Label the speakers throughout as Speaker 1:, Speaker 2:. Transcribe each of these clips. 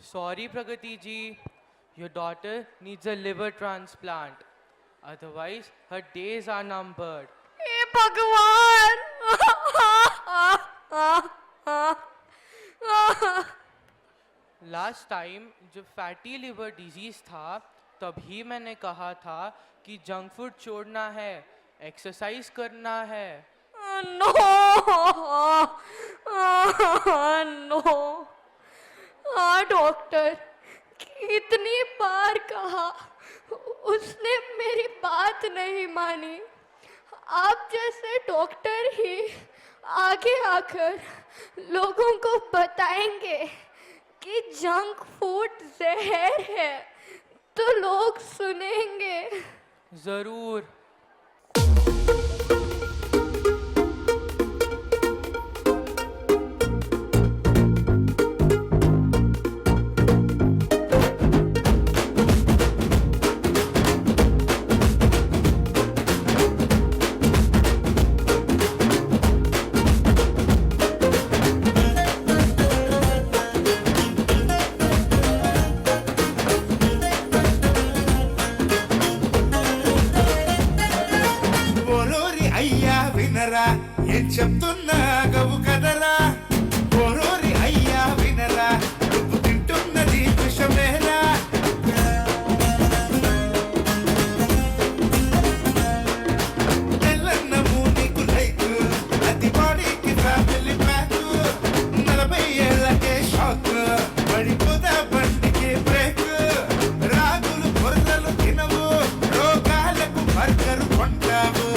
Speaker 1: Sorry, Pragati ji. Your daughter needs a liver transplant. Otherwise, her days are numbered.
Speaker 2: हे भगवान।
Speaker 1: Last time जब fatty liver disease था तभी मैंने कहा था कि जंक फूड छोड़ना है, एक्सरसाइज करना है।
Speaker 2: No no. हाँ डॉक्टर, कितनी बार कहा, उसने मेरी बात नहीं मानी। आप जैसे डॉक्टर ही आगे आकर लोगों को बताएंगे कि जंक फूड जहर है तो लोग सुनेंगे।
Speaker 1: जरूर।
Speaker 3: ఏం చెప్తున్నా గవు కదరా ఓరోరి అయ్యా వినరా ఉప్పు తింటున్నది విషమేరా తెల్లన్నము నీకు లైక్ అది బాడీకి ఫ్యామిలీ ప్యాక్ 40 ఏళ్ళకే షాక్ పడిపోదా బండికి బ్రేక్ రాగులు బొర్రలు తినవు రోగాలకు బర్గరు కొంటావు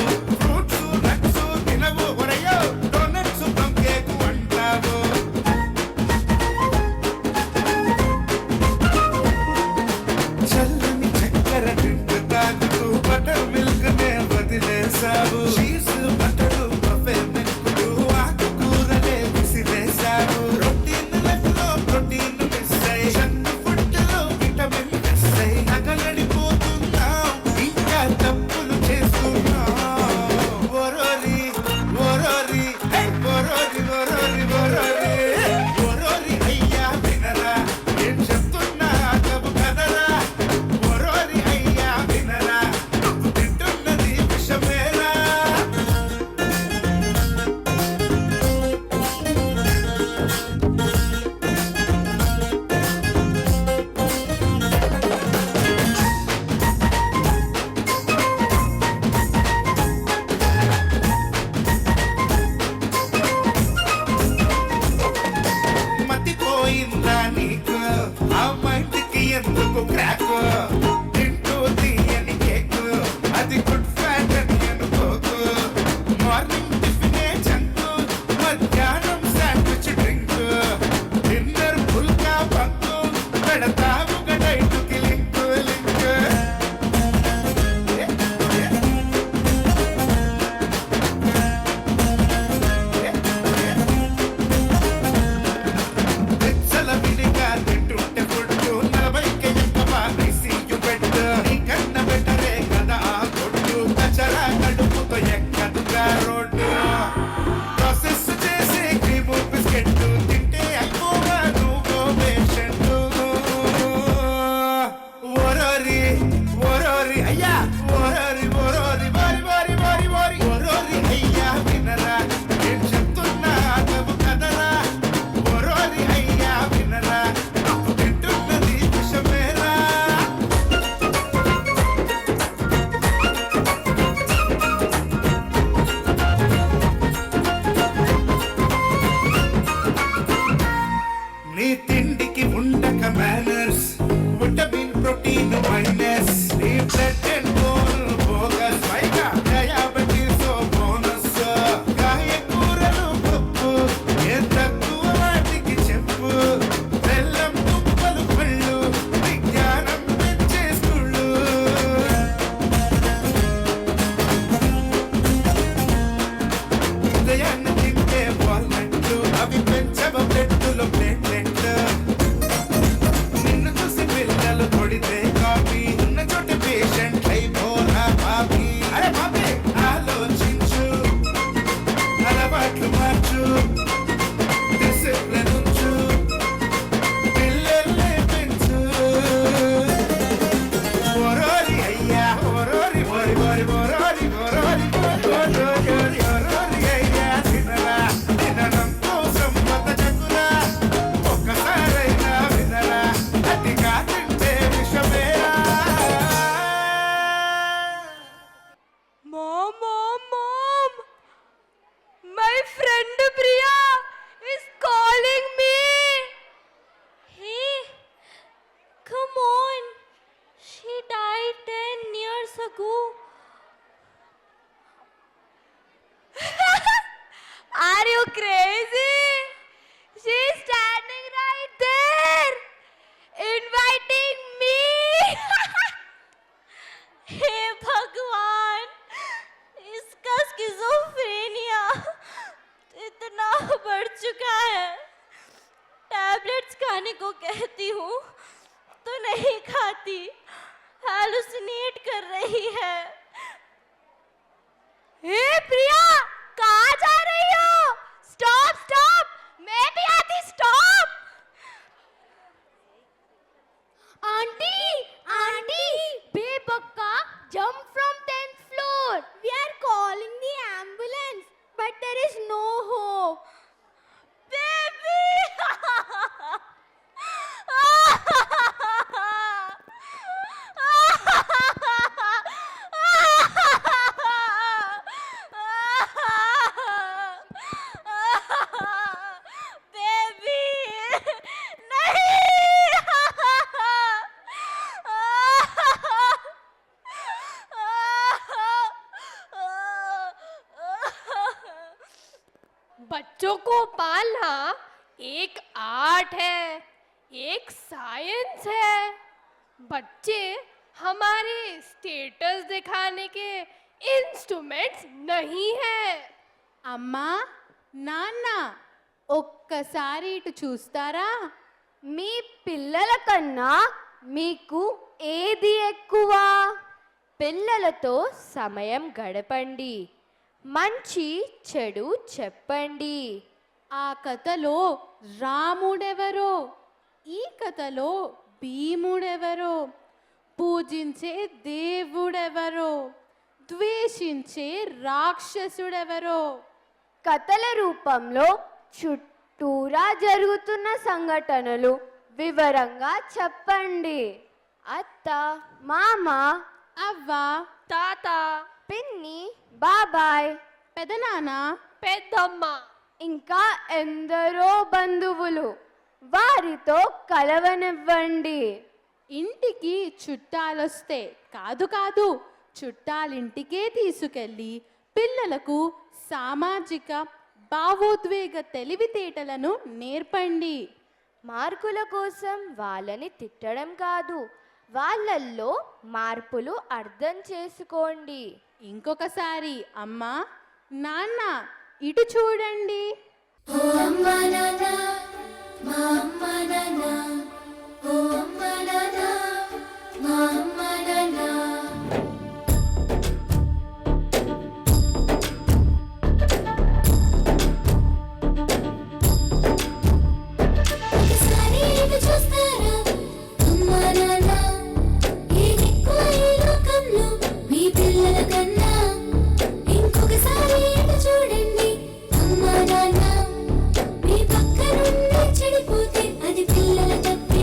Speaker 3: నిన్ను చూసి పిల్లలు కొడితే కాపీ ఉన్న చోట పేషెంట్
Speaker 2: నీకు Are you crazy? She's standing right there, inviting me. हे भगवान, इसका स्किज़ोफ्रेनिया इतना बढ़ चुका है। टैबलेट्स खाने को कहती हूँ तो नहीं खाती, हैलुसिनेट कर रही है। हे प्रिया, कहाँ जा रही हो? स्टॉप स्टॉप, मैं भी आती, स्टॉप। आंटी आंटी, बेबक्का, jump from 10th floor. We are calling the ambulance, but there is no hope. Baby! बच्चों को पालना एक आर्ट है, एक साइंस है। बच्चे हमारे स्टेटस दिखाने के इंस्ट्रूमेंट्स नहीं है।
Speaker 4: అమ్మా నాన్న ఒక్కసారి ఇటు చూస్తారా?
Speaker 2: మీ పిల్లల కన్నా మీకు ఏది ఎక్కువ? పిల్లలతో సమయం గడపండి, మంచి చెడు చెప్పండి.
Speaker 4: ఆ కథలో రాముడెవరో, ఈ కథలో భీముడెవరో, పూజించే దేవుడెవరో, ద్వేషించే రాక్షసుడెవరో.
Speaker 2: కథల రూపంలో చుట్టూరా జరుగుతున్న సంఘటనలు వివరంగా చెప్పండి. అత్త, మామ,
Speaker 4: అవ్వ,
Speaker 2: తాత, పిన్ని, బాబాయ్,
Speaker 4: పెదనాన్న,
Speaker 2: పెద్దమ్మ, ఇంకా ఎందరో బంధువులు, వారితో కలవనివ్వండి.
Speaker 4: ఇంటికి చుట్టాలొస్తే కాదు కాదు, చుట్టాలింటికే తీసుకెళ్ళి పిల్లలకు సామాజిక భావోద్వేగ తెలివితేటలను నేర్పండి.
Speaker 2: మార్కుల కోసం వాళ్ళని తిట్టడం కాదు, వాళ్ళల్లో మార్పులు అర్థం చేసుకోండి.
Speaker 4: ఇంకొకసారి అమ్మా నాన్న ఇటు చూడండి.
Speaker 5: ఓ అమ్మా నాన్న, మా అమ్మా నాన్న, ఓ అమ్మా నాన్న, మా అమ్మా నాన్న. ఒకసారి ఇటు చూస్తారా అమ్మా నాన్న, ఏదెక్కువ ఈ లోకంలో మీ పిల్లల కన్నా. ఇంకొకసారి ఇటు చూడండి అమ్మా నాన్న, మీ పక్క నుండి చెడిపోతే అది పిల్లల తప్ప.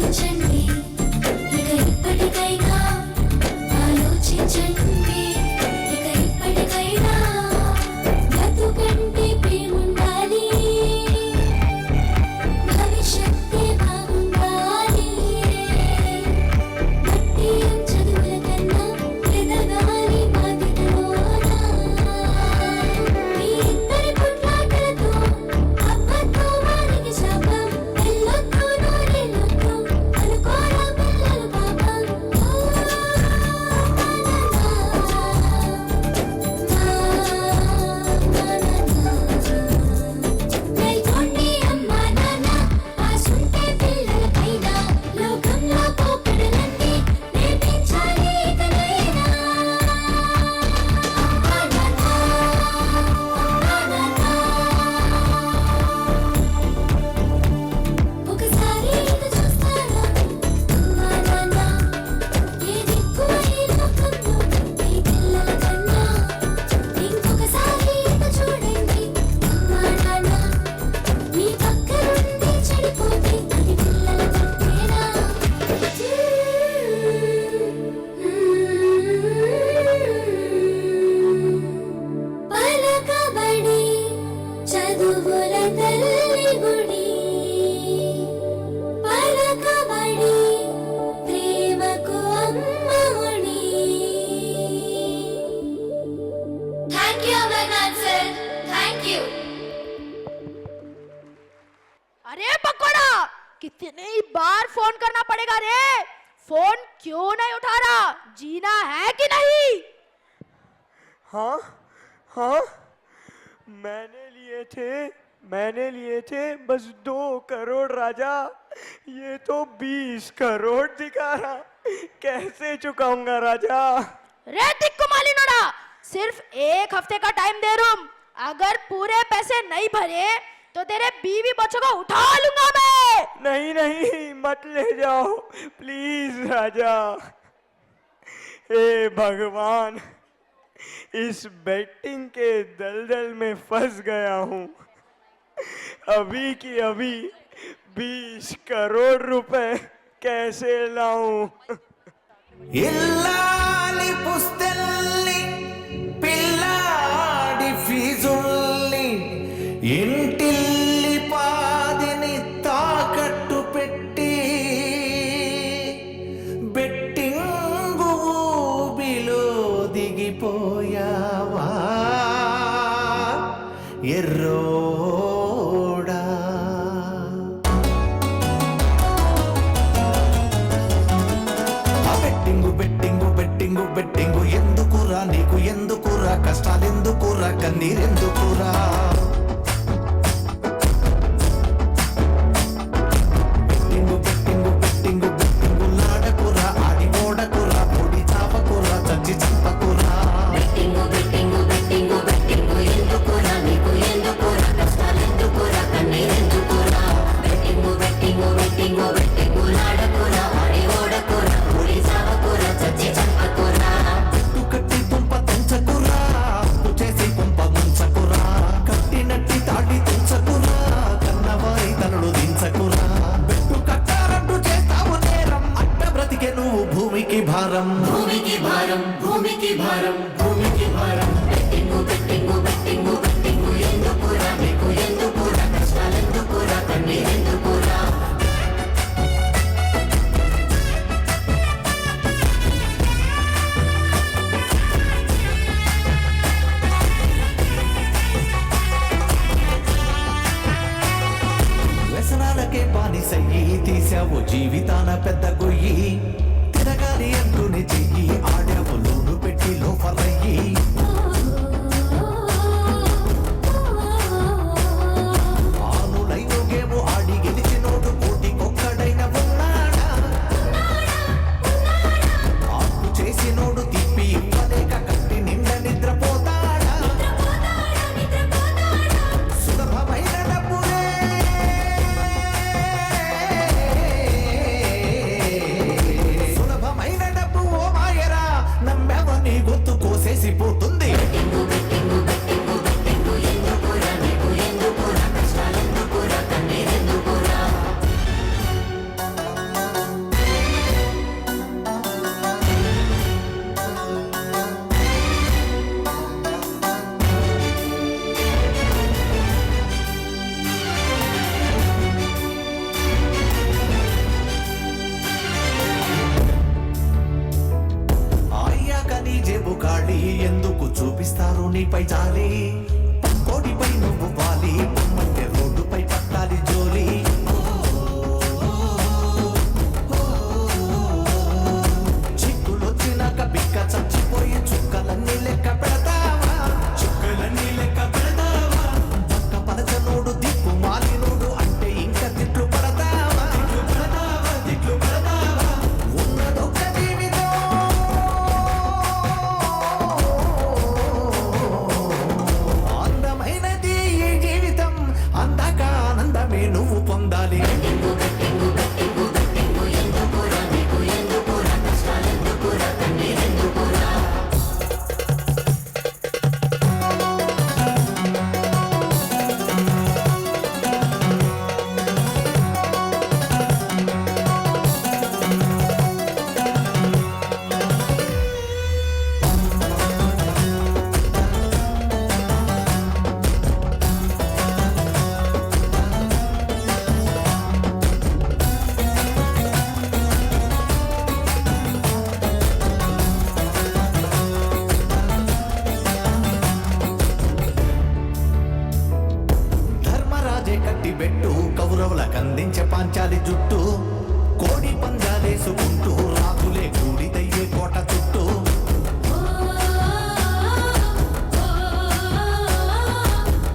Speaker 5: ఆలోచించండి ఇక ఇప్పటికైనా ఆలోచించండి ఇక ఇప్పటికైనా బ్రతుకంటే ప్రేముండాలి భవిష్యత్తే బాగుండాలి మట్టియం చదువుల కన్నా ఎదగాలి బాధ్యతలోన మీ ఇద్దరి పుట్లాటలతో అబ్బతో వారికి శాపం ఎల్లొద్దు నూరెళ్ళొద్దు అనుకోరా పిల్లలు పాపం నైకోండి అమ్మా నాన్న ఆసుంటే పిల్లలపైన లోకంలో పోకడలన్నీ నేర్పించాలి ఇకనైనా అమ్మా నాన్న ఒకసారి ఇటు చూస్తారా అమ్మా నాన్న ఏ దిక్కు ఈ లోకంలో మీ పిల్లల కన్నా ఇంకొకసారి ఇటు చూడండి అమ్మా నాన్న మీ పక్కనుండి చెడిపోతే అది పిల్లల తప్పేనా పలకబడి చదువుల తల్లి గుడి పలకబడి ప్రేమకు అమ్మఒడి thank you Amarnath sir thank you
Speaker 2: अरे पकोड़ा कितने ही बार फोन करना पड़ेगा रे फोन क्यों नहीं उठा रहा जीना है कि नहीं
Speaker 6: हाँ हाँ मैंने लिए थे बस 2 करोड़ राजा ये तो 20 करोड़ दिखा रहा कैसे चुकाऊंगा राजा
Speaker 2: रे दिक्कु मालिनोड़ा सिर्फ 1 हफ्ते का टाइम दे रूम अगर पूरे पैसे नहीं भरे तो तेरे बीवी बच्चों को उठा लूंगा मैं
Speaker 6: नहीं नहीं मत ले जाओ प्लीज राजा हे भगवान इस बेटिंग के दलदल में फंस गया हूँ अभी की अभी 20 करोड़ रुपए कैसे लाऊं
Speaker 3: ఇల్లాలి పుస్తెల్ని పిల్లాడి ఫీజుల్ని ఇంటిల్లి పాదిని తాకట్టు పెట్టి బెట్టింగు ఊబిలో దిగిపోయావా ఎర్రోడా బెట్టింగు ఎందుకురా నీకు ఎందుకురా కష్టాలెందుకురా కన్నీరెందుకురా బెట్టింగు లాడకురా ఆడి ఓడకురా పొడి చాపకురా చచ్చి చంపకురా
Speaker 5: బెట్టింగు ఎందుకురా నీకు ఎందుకురా కష్టాలెందుకురా కన్నీరెందుకురా బెట్టింగు లాడకురా ఆడి ఓడకురా పొడి చాపకురా చచ్చి చంపకురా
Speaker 3: కట్టి తుంప తెంచకురా చేసి కుంప ముంచకురా కట్టినట్టి తాటి తెంచకురా కన్నవారి తనడు దించకురా బెట్టు కట్టారంటూ చేస్తావు నేరం అట్ట బ్రతికే నువ్వు భూమికి భారం
Speaker 5: భూమికి భారం భూమికి భారం భూమికి భారం బెట్టింగు ఎందుకురా నీకు ఎందుకురా కష్టాలెందుకురా కన్నీరెందుకురా
Speaker 3: వ్యసనాలకే బానిసయ్యి తీసావు జీవితాన పెద్ద గొయ్యి తిరగాలి అంటూనే చెయ్యి ఆడావు లోను పెట్టి లోపలయ్యి నీపై జాలి పక్కోడిపై నువ్వు వాలి పొమ్మంటే రోడ్డుపై పట్టాలి జోలి చిక్కులొచ్చినాక బిక్క చచ్చిపోయి చుక్కలన్నీ లెక్క పెడతావా చుక్కలన్నీ లెక్క పెడతావా పక్క పలచనోడు దిక్కు మాలినోడు అంటే ఇంకా తిట్లు పడతావా తిట్లు పడతావా ఉన్నదొక్క జీవితం అందమైనది ఈ జీవితం అందాక ఆనందమే నువ్వు పొందాలి ధర్మరాజే కట్టిబెట్టు కౌరవులకు అందించే పాంచాలి జుట్టు కోడి పందాలేసుకుంటూ రాజులే కూడిదయ్యే కోట చుట్టూ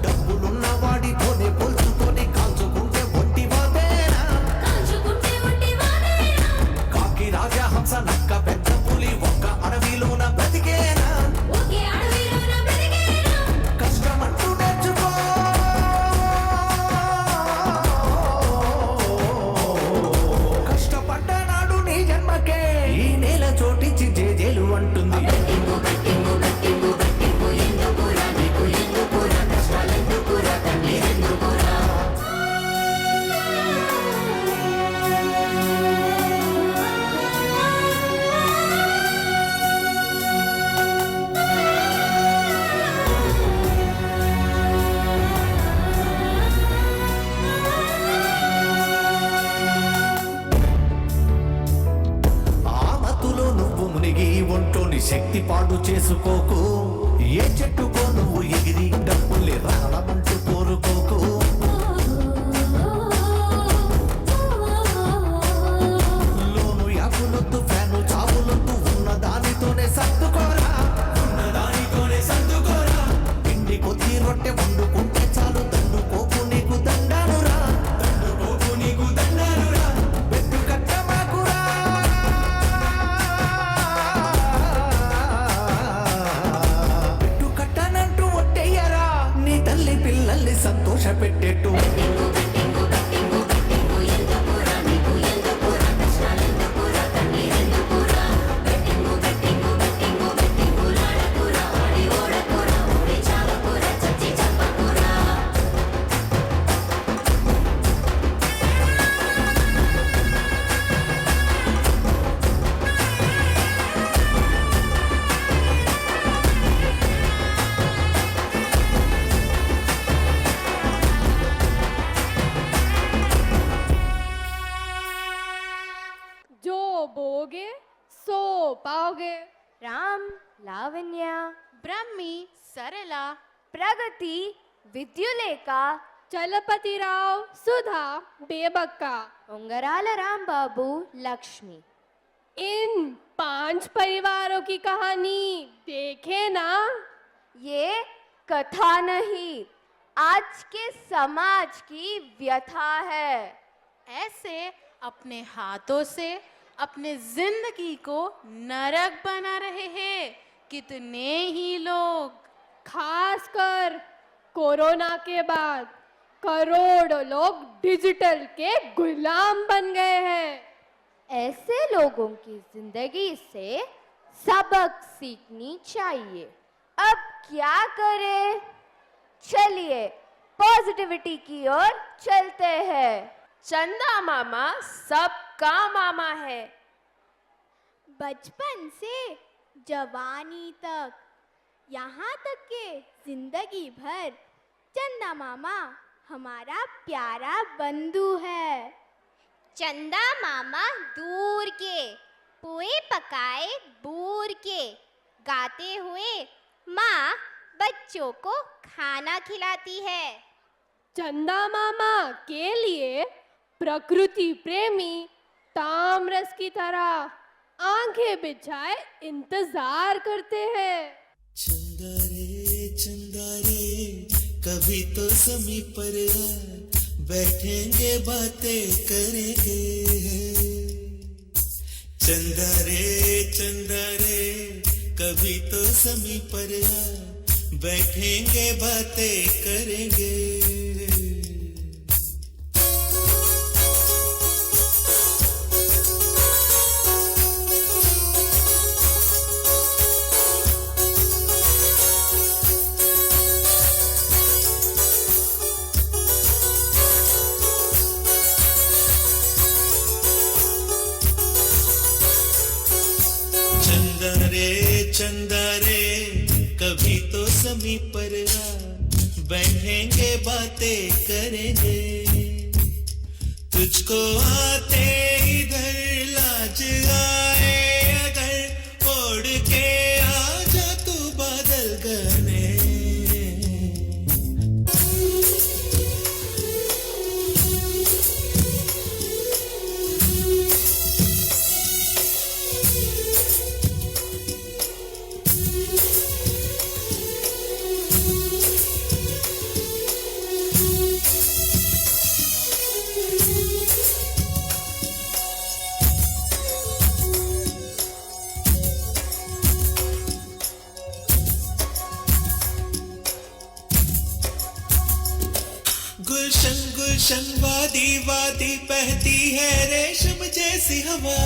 Speaker 3: డబ్బులున్న వాడితోనే పోల్చుకొని కాల్చుకుంటే ఒంటి వాదేనా కాకి రాజా హంస నక్క పెద్ద పులి ఒక్క అడవిలోన బ్రతికేనా కష్టమంటూ నేర్చుకో కష్టపడ్డనాడు నీ జన్మకే ఈ నేల చోటించి జేజేలు అంటుంది ఆమతులో నువ్వు మునిగి ఒంట్లోని శక్తి పాడు చేసుకోకు ఏ చెట్టుకో నువ్వు ఎగిరి డబ్బులే రాలమంటూ కోరుకోకు లోను యాపులొద్దు ఫ్యాను చావులొద్దు ఉన్న దానితోనే సర్దుకోరా పిండి కొద్ది రొట్టె వండుకుంటే చాలు దండుకోకు నీకు దండానురా బెట్టు కట్టమాకురా పెట్టు కట్టనంటూ ఒట్టేయరా నీ తల్లి పిల్లల్ని సంతోష పెట్టేట్టు
Speaker 4: जो बोगे सो पाओगे.
Speaker 2: राम लावण्य
Speaker 4: ब्रह्मी सरला
Speaker 2: प्रगति विद्युलेखा
Speaker 4: చలపతిరావు సుధా బేబక్కా.
Speaker 2: ఉంగరాల रामबाबू लक्ष्मी.
Speaker 4: इन 5 परिवारों की कहानी देखे ना.
Speaker 2: ये कथा नहीं आज के समाज की व्यथा है.
Speaker 4: ऐसे अपने हाथों से अपने जिंदगी को नरक बना रहे हैं कितने ही लोग. खासकर कोरोना के बाद करोड़ों लोग डिजिटल के गुलाम बन गए हैं.
Speaker 2: ऐसे लोगों की जिंदगी से सबक सीखनी चाहिए. अब क्या करें? चलिए पॉजिटिविटी की ओर चलते हैं. चंदा मामा सबका मामा है.
Speaker 7: बचपन से जवानी तक, यहाँ तक के जिंदगी भर चंदा मामा हमारा प्यारा बंधु है.
Speaker 8: चंदा मामा दूर के पुए पकाए बूर के गाते हुए माँ बच्चों को खाना खिलाती है।
Speaker 4: चंदा मामा के लिए प्रकृति प्रेमी तामरस की तरह आंखें बिछाए इंतजार करते हैं।
Speaker 3: चंदा रे कभी तो समीप पर आ, बैठेंगे बातें करेंगे। चंदा रे कभी तो समीप पर आ, बैठेंगे बातें करेंगे। चंदा रे कभी तो समीप पर आ, बैठेंगे बातें करेंगे। तुझको आते इधर लाज आए अगर, ओढ़ के आ जा तू बादल घने। गुलशन गुलशन वादी वादी बहती है रेशम जैसी हवा।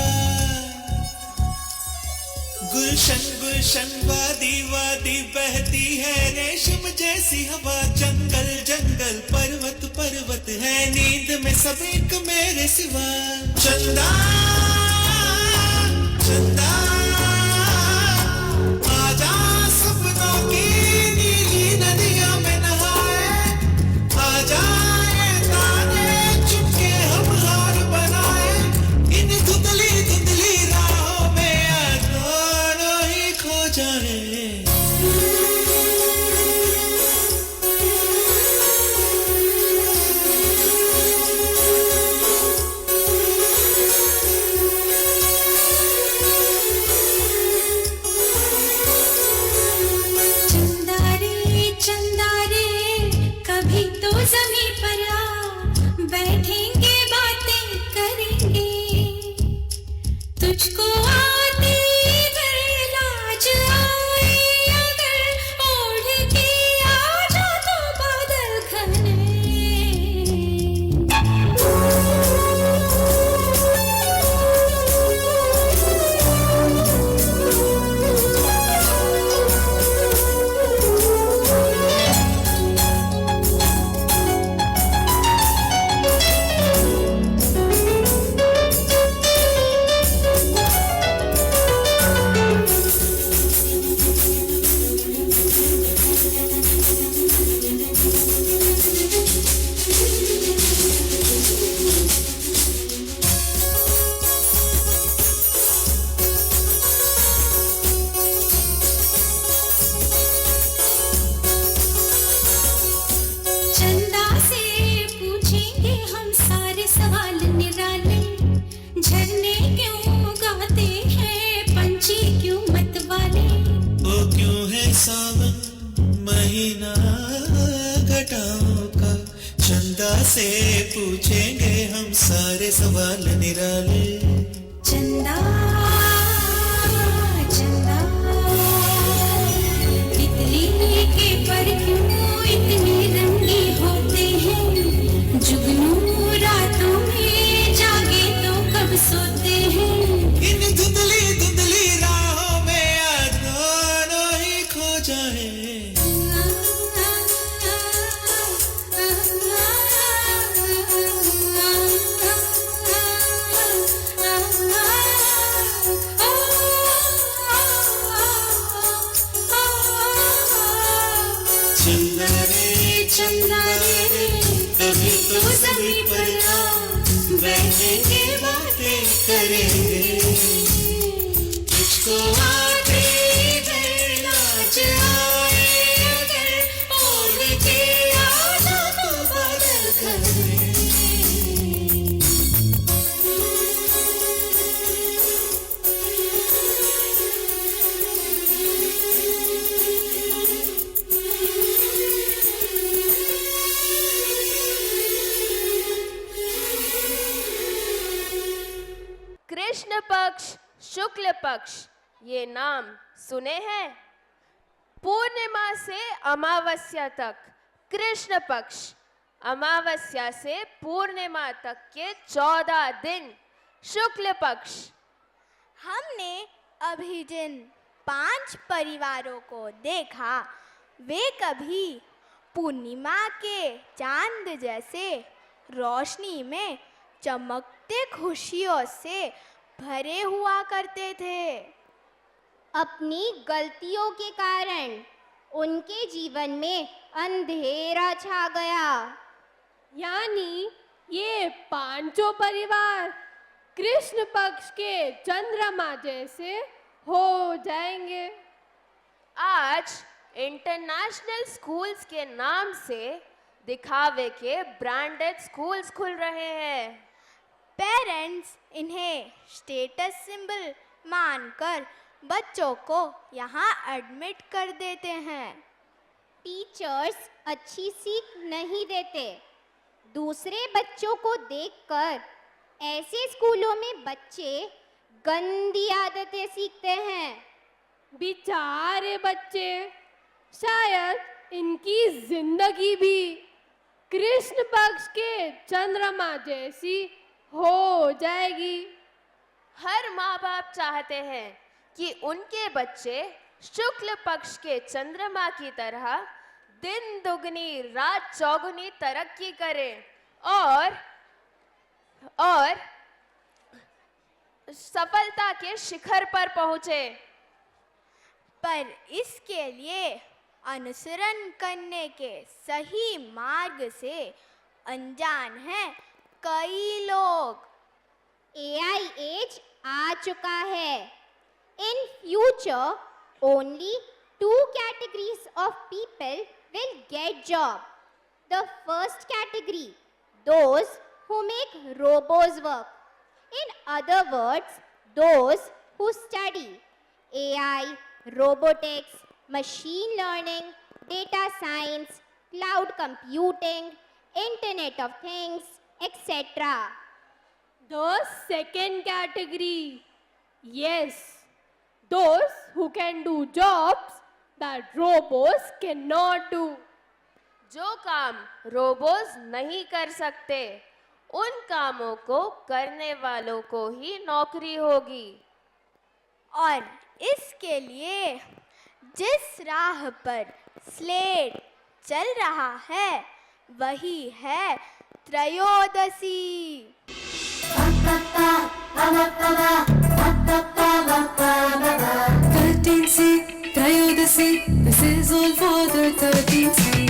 Speaker 3: गुलशन गुलशन वादी वादी बहती है रेशम जैसी हवा। जंगल जंगल पर्वत पर्वत है नींद में सब एक मेरे सिवा। चंदा चंदा आजा सपनों की नीली नदियों में नहाए। आजा
Speaker 5: तुझको आते इधर लाज आए अगर, ओढ़ के आ जा तो बादल घने।
Speaker 3: से पूछेंगे हम सारे सवाल निराले।
Speaker 5: चंदा चंदा तितली के पर क्यों इतने रंगी होते हैं। जुगनू रातों में जागे तो कब सोते हैं।
Speaker 3: इन धुंधली धुंधली राहों में आज दोनों ही खो जाए।
Speaker 5: चंदा रे कभी तो समीप पर आ, बैठेंगे बातें करेंगे। तुझको आते इधर लाज आए
Speaker 9: कृष्ण पक्ष, शुक्ल पक्ष, ये नाम सुने हैं? पूर्णिमा से अमावस्या तक कृष्ण पक्ष, अमावस्या से पूर्णिमा तक के 14 दिन शुक्ल पक्ष।
Speaker 7: हमने अभी जिन 5 परिवारों को देखा वे कभी पूर्णिमा के चांद जैसे रोशनी में चमकते खुशियों से भरे हुआ करते थे।
Speaker 8: अपनी गलतियों के कारण उनके जीवन में अंधेरा छा गया।
Speaker 4: यानी ये पांचों परिवार कृष्ण पक्ष के चंद्रमा जैसे हो जाएंगे।
Speaker 9: आज इंटरनेशनल स्कूल्स के नाम से दिखावे के ब्रांडेड स्कूल्स खुल रहे हैं।
Speaker 7: पेरेंट्स इन्हें स्टेटस सिंबल मानकर बच्चों को यहाँ एडमिट कर देते हैं।
Speaker 8: टीचर्स अच्छी सीख नहीं देते। दूसरे बच्चों को देखकर ऐसे स्कूलों में बच्चे गंदी आदतें सीखते हैं।
Speaker 4: बेचारे बच्चे, शायद इनकी जिंदगी भी कृष्ण पक्ष के चंद्रमा जैसी हो जाएगी।
Speaker 9: हर माँ बाप चाहते हैं कि उनके बच्चे शुक्ल पक्ष के चंद्रमा की तरह दिन दुगनी रात चौगुनी तरक्की करें और सफलता के शिखर पर पहुंचे।
Speaker 7: पर इसके लिए अनुसरण करने के सही मार्ग से अनजान हैं कई लोग।
Speaker 8: AI एज आ चुका है। In future, only 2 categories of people will get job. The first category, those who make robots work. In other words, those who study AI, robotics, machine learning, data science, cloud computing, Internet of Things, etc.
Speaker 4: The second category, yes, those who can do jobs that robots cannot do.
Speaker 9: जो काम robots नहीं कर सकते, उन कामों को करने वालों को ही नौकरी होगी।
Speaker 7: और इसके लिए जिस राह पर स्लेट चल रहा है वही है त्रयोदशी।
Speaker 5: त्रयोदशी, this is all for the 13th sea.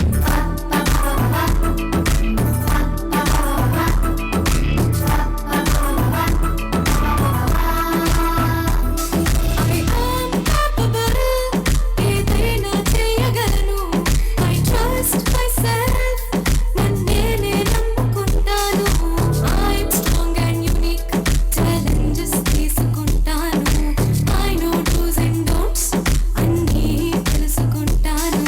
Speaker 5: I know do's and don'ts, అన్నీ తెలుసుకుంటాను.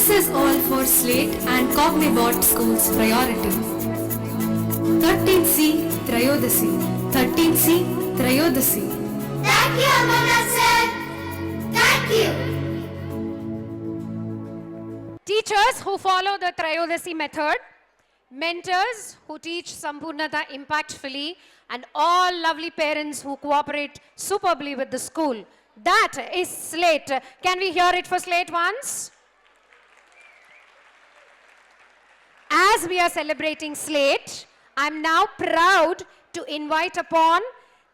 Speaker 10: This is all for Slate and Cognibot Schools priority. 13C Trayodasi. 13C Trayodasi.
Speaker 8: Thank you, Amana sir. Thank you.
Speaker 11: Teachers who follow the Trayodasi method, mentors who teach Sampurnata impactfully, and all lovely parents who cooperate superbly with the school. That is Slate. Can we hear it for Slate once? As we are celebrating Slate, I'm now proud to invite upon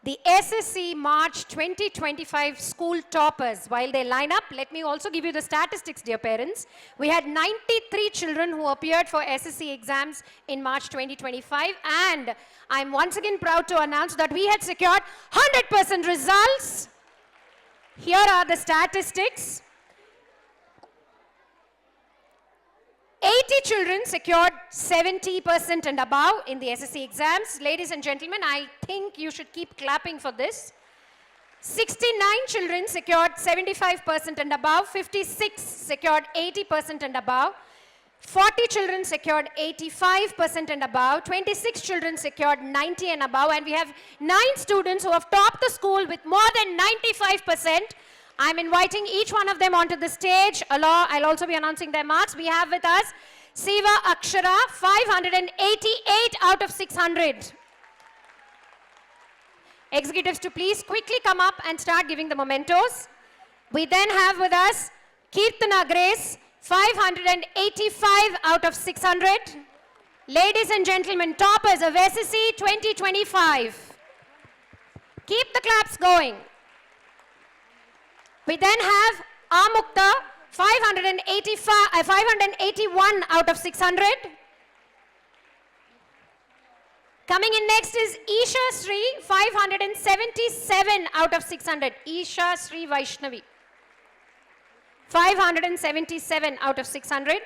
Speaker 11: the SSC March 2025 school toppers. While they line up, let me also give you the statistics, dear parents. We had 93 children who appeared for SSC exams in March 2025, and I'm once again proud to announce that we had secured 100% results. Here are the statistics. 80 children secured 70% and above in the SSC exams. Ladies and gentlemen, I think you should keep clapping for this. 69 children secured 75% and above. 56 secured 80% and above. 40 children secured 85% and above. 26 children secured 90 and above. And we have 9 students who have topped the school with more than 95%. I'm inviting each one of them onto the stage. I'll also be announcing their marks. We have with us Siva Akshara, 588 out of 600. Executives to please quickly come up and start giving the mementos. We then have with us Kirtana Grace, 585 out of 600. Ladies and gentlemen, toppers of SSC 2025. Keep the claps going. We then have Amukta, 581 out of 600. Coming in next is Isha Sri, 577 out of 600. Isha Sri Vaishnavi, 577 out of 600.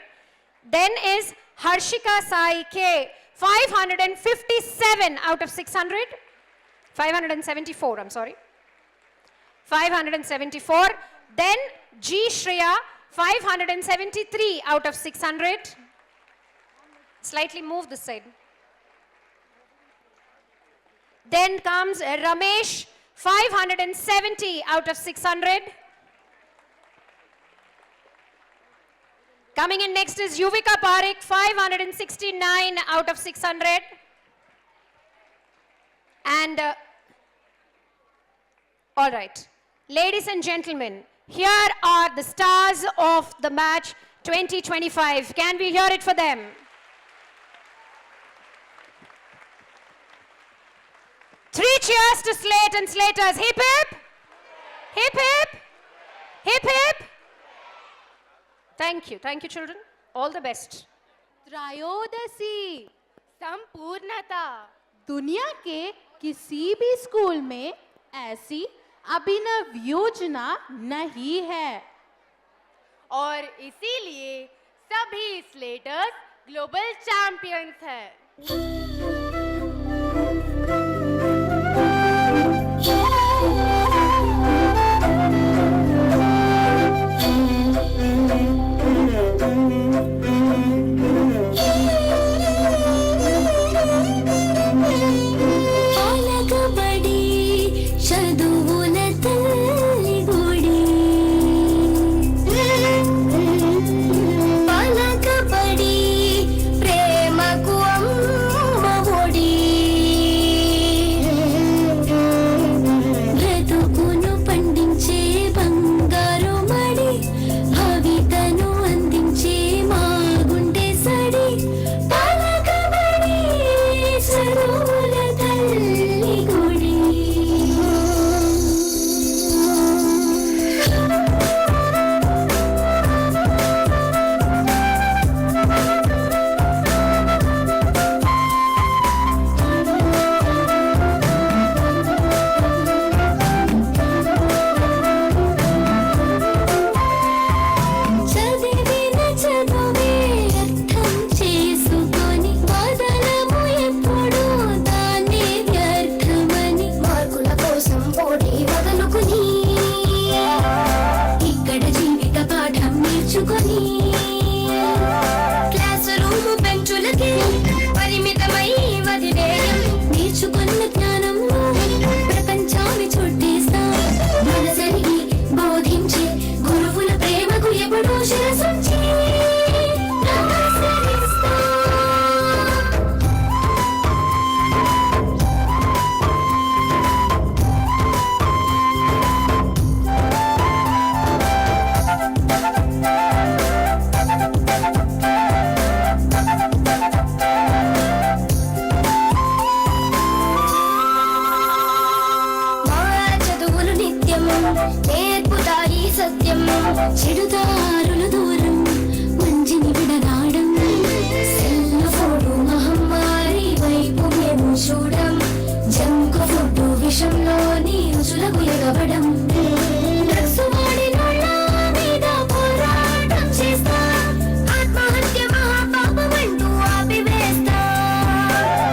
Speaker 11: Then is Harshika Sai K, 557 out of 600. 574, I'm sorry. 574. Then G Shreya, 573 out of 600. Slightly move this side. Then comes Ramesh, 570 out of 600. Coming in next is Yuvika Parekh, 569 out of 600. And all right. Ladies and gentlemen, here are the stars of the match 2025. Can we hear it for them? Three cheers to Slate and Slaters. Hip hip! Hip hip! Hip hip! Thank you. Thank you, children. All the best.
Speaker 4: त्रयोदशी संपूर्णता दुनिया के किसी भी school में ऐसी अभिनव योजना नहीं है और इसीलिए सभी स्लेटर्स ग्लोबल चैंपियंस हैं।
Speaker 5: చదవడం డ్రగ్స్ వాడినోళ్ళ మీద పోరాటం చేస్తా ఆత్మహత్య మహాపాపమంటూ ఆపివేస్తా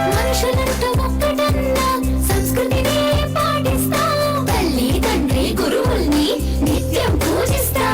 Speaker 5: మనుషులంతా ఒక్కటన్నా సంస్కృతిని పాటిస్తా తల్లి తండ్రి గురువుల్ని నిత్యం పూజిస్తా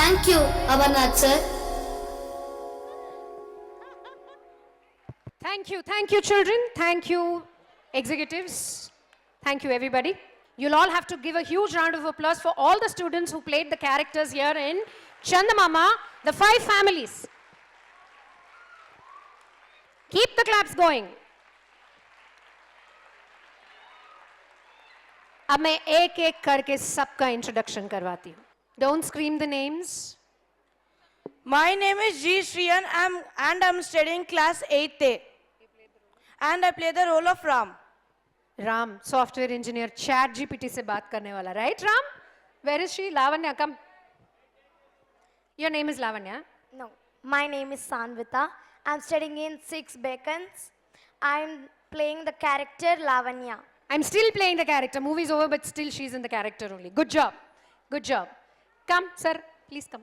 Speaker 8: Thank you, Amarnath sir.
Speaker 11: Thank you, children. Thank you, executives. Thank you, everybody. You'll all have to give a huge round of applause for all the students who played the characters here in Chandamama, the 5 families. Keep the claps going. अब मैं एक एक करके सबका introduction करवाती हूँ. Don't scream the names.
Speaker 12: My name is G. Shriyan and I'm studying class 8A. And I play the role of Ram.
Speaker 11: Ram, software engineer, chat GPT से बात करने वाला, right Ram? Where is she? Lavanya, come. Your name is Lavanya?
Speaker 2: No, my name is Sanvita. I'm studying in 6 Beacons. I'm playing the character Lavanya.
Speaker 11: I'm still playing the character. Movie's over, but still she's in the character only. Good job. Good job. Come, sir. Please come.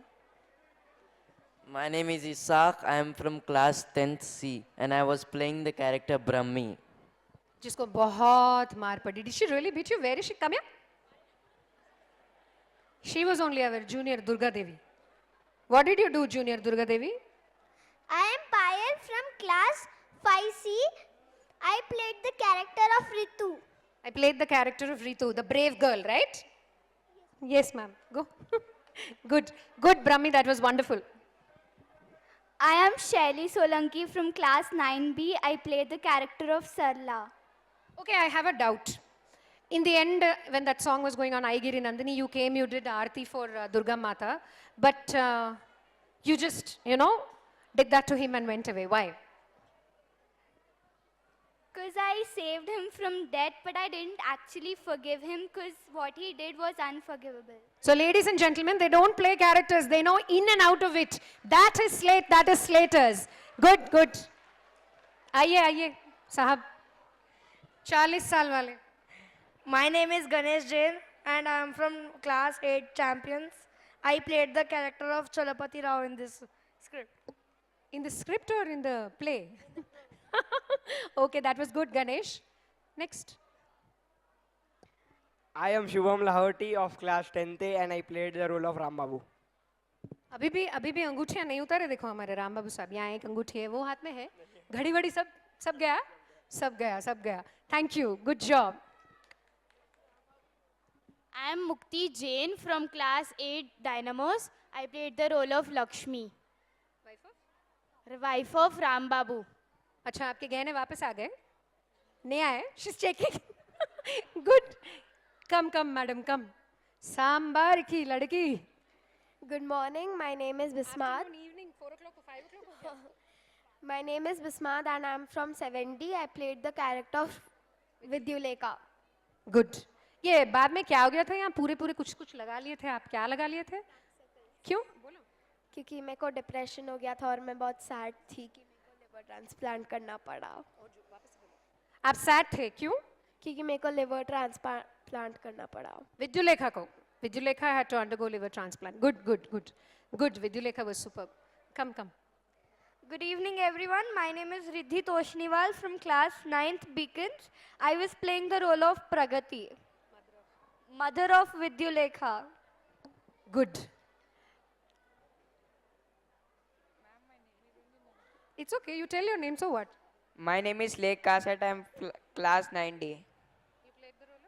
Speaker 13: My name is Isaac. I am from class 10th C and I was playing the character Brahmi.
Speaker 11: जिसको बहुत मार पड़ी. Did she really beat you? Where is she? Come here. She was only our junior Durga Devi. What did you do, junior Durga Devi?
Speaker 7: I am Payal from class 5C. I played the character of Ritu.
Speaker 11: I played the character of Ritu, the brave girl, right? Yes, ma'am. Go. Good. Good, Brahmi. That was wonderful.
Speaker 7: I am Shaili Solanki from class 9B. I played the character of Sarla.
Speaker 11: Okay, I have a doubt. In the end, when that song was going on, Aigiri Nandini, you came, you did Aarti for Durga Mata, but you just, did that to him and went away. Why?
Speaker 7: Because I saved him from death, but I didn't actually forgive him because what he did was unforgivable.
Speaker 11: So, ladies and gentlemen, they don't play characters, they know in and out of it. That is Slate, that is Slaters. Good, good. Aaiye, sahab. 40 saal wale.
Speaker 12: My name is Ganesh Jain and I am from class 8 Champions. I played the character of Chalapati Rao in this script.
Speaker 11: In the script or in the play? Okay, that was good, Ganesh. Next.
Speaker 6: I am Shubham Lahoti of class 10th and I played the role of Ram Babu.
Speaker 11: अभी भी अंगूठियां नहीं उतारे. देखो हमारे राम बाबू साहब, यहाँ एक अंगूठी है, वो हाथ में है. घड़ी वड़ी सब गया. Thank you. Good job.
Speaker 7: I am Mukti Jain from class 8 Dynamos. I played the role of Lakshmi. Wife of Ram Babu.
Speaker 11: अच्छा, आपके गहने वापस आ गए? नहीं आए? She's checking. Good. Come, madam, come. Sambar ki ladki.
Speaker 9: Good morning. My name is Bismarck.
Speaker 11: Afternoon, evening, 4 o'clock or 5 o'clock.
Speaker 9: My name is Bismarck and I'm from 7D. I played the character of Vidyuleka.
Speaker 11: Good. ये बाद में क्या हो गया था? यहाँ पूरे कुछ लगा लिए थे. आप क्या लगा लिए थे? क्यों? बोलो.
Speaker 9: क्योंकि मेरे को डिप्रेशन हो गया था और मैं बहुत सैड थी कि मेरे को लिवर ट्रांसप्लांट करना पड़ा.
Speaker 11: आप सैड थे क्यों?
Speaker 9: क्योंकि मेरे को लिवर ट्रांसप्लांट करना पड़ा.
Speaker 11: Vidyuleka had to undergo liver transplant. Good. Vidyuleka was superb. Come.
Speaker 12: Good evening everyone. My name is Riddhi Toshniwal from class 9th Beacons. I was playing the role of Pragati, mother of Vidyulekha.
Speaker 11: Good. It's okay, you tell your name, so what?
Speaker 14: My name is Lake Kaset. I am class 9D.
Speaker 11: You played the role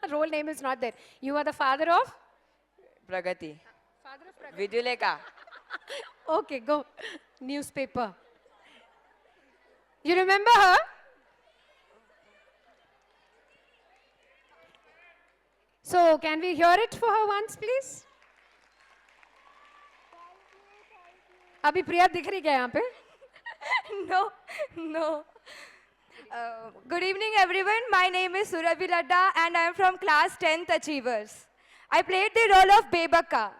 Speaker 11: of? Role name is not there. You are the father of?
Speaker 14: Pragati.
Speaker 11: Father of Pragati.
Speaker 14: Vidyulekha.
Speaker 11: Okay, go. Newspaper. You remember her? So, can we hear it for her once, please? अभी प्रिया दिख रही क्या यहाँ पे?
Speaker 12: No. Good evening everyone. My name is Surabhi Ladda and I am from class 10th Achievers. I played the role of Bebaka.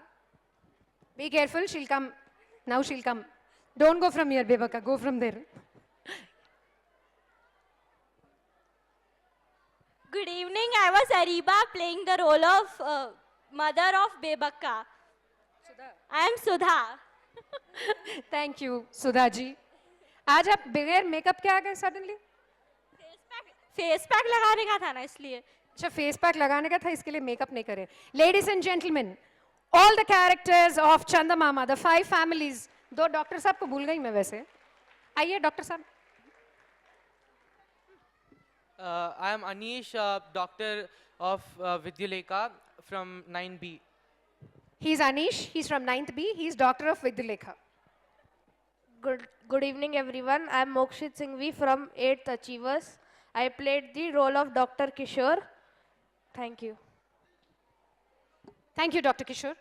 Speaker 11: Be careful, she'll come. Now she'll come. Don't go from here, Bebaka. Go from there.
Speaker 15: Good evening. I was Ariba playing the role of mother of Bebaka. I am Sudha.
Speaker 11: Thank you, Sudha ji. आज आप बगैर makeup क्या आ गए suddenly?
Speaker 15: Face pack लगाने का था ना इसलिए.
Speaker 11: अच्छा, फेस पैक लगाने का था, इसके लिए मेकअप नहीं करे. Ladies and gentlemen, all the characters of Chandamama, the 5 families. दो डॉक्टर साहब को भूल गई मैं वैसे. आइए डॉक्टर साहब.
Speaker 1: I am Anish, doctor of Vidyaleka from 9B.
Speaker 11: He's Anish. He's from 9th B. He's doctor of Vidyalekha.
Speaker 16: Good evening, everyone. I am Mokshit Singhvi from 8th Achievers. I played the role of Dr. Kishore. Thank you.
Speaker 11: Thank you, Dr. Kishore.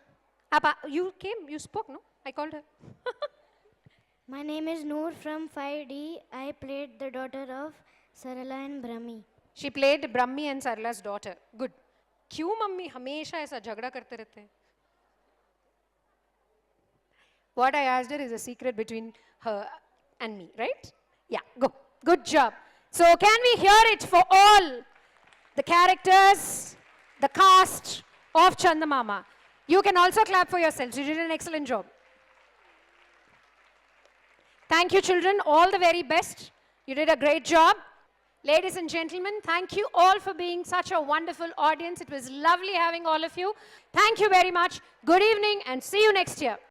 Speaker 11: You came, you spoke, no? I called her.
Speaker 17: My name is Noor from 5D. I played the daughter of Sarala and Brahmi.
Speaker 11: She played Brahmi and Sarala's daughter. Good. क्यों mummy हमेशा ऐसा झगड़ा करते रहते हैं? What I asked her is a secret between her and me, right? Yeah, go. Good job. So can we hear it for all the characters, the cast of Chandamama? You can also clap for yourselves. You did an excellent job. Thank you, children. All the very best. You did a great job. Ladies and gentlemen, thank you all for being such a wonderful audience. It was lovely having all of you. Thank you very much. Good evening and see you next year.